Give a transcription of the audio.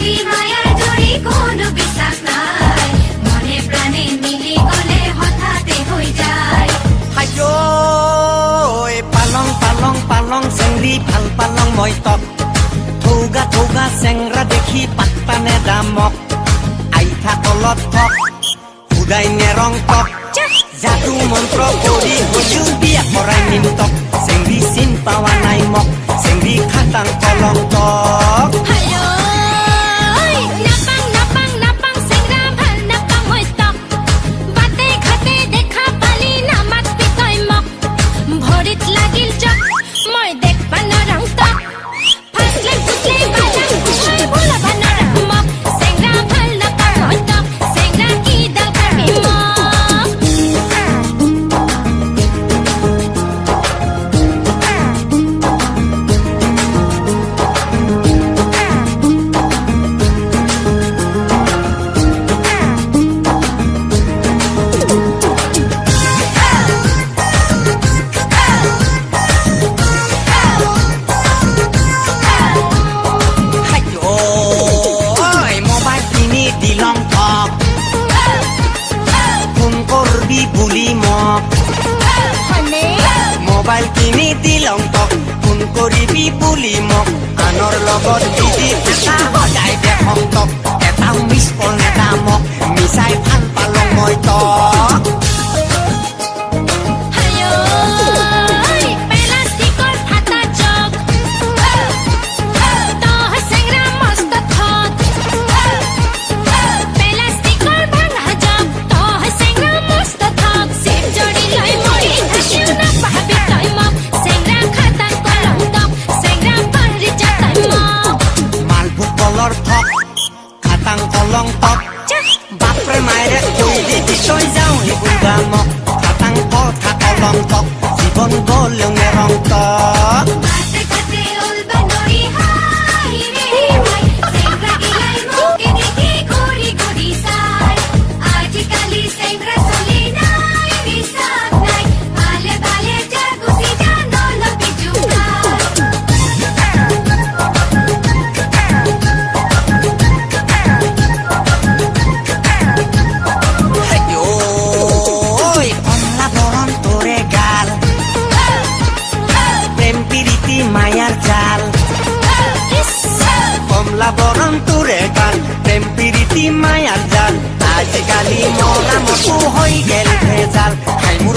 যদি মায়ার জড়ি কোনো বিশ্বাস নাই মনে প্রাণে মিলি গলে হঠাতে হয়ে যায় হাইও পালং পালং পালং চেংৰি ভাল পালং মই তক থৌগা থৌগা চেংৰা দেখি পাত্তা নেদামক আইঠা তলত থক উদাই নেৰং তক যাদু মন্ত্ৰ কৰি হৈছো বিয়া কৰাই নিমতক চেংৰি চিন পাৱা নাই মক চেংৰি খাটাং কলং তক মোবাইল কিনি দিলং তক ফোন কৰিবি বুলি মোক আনৰ লগত বিধি এটা সদায় দেখং তক এটাও মিছ কল নেদামক মিছাই ভাল পালং মই তক খাটাং কলং তক বাপৰে মায়েৰে কৈ দি তই যাওঁ সেইবোৰ গামক খাটাং কথা কলং তক জীৱন গলেও নেৰং তক মায়ার জাল কমলা বরণ তোরে গাল প্রেম প্রীতি মায়ার জাল আজিকালি মরা মতো হয়ে গেল ভেজাল হাই মোর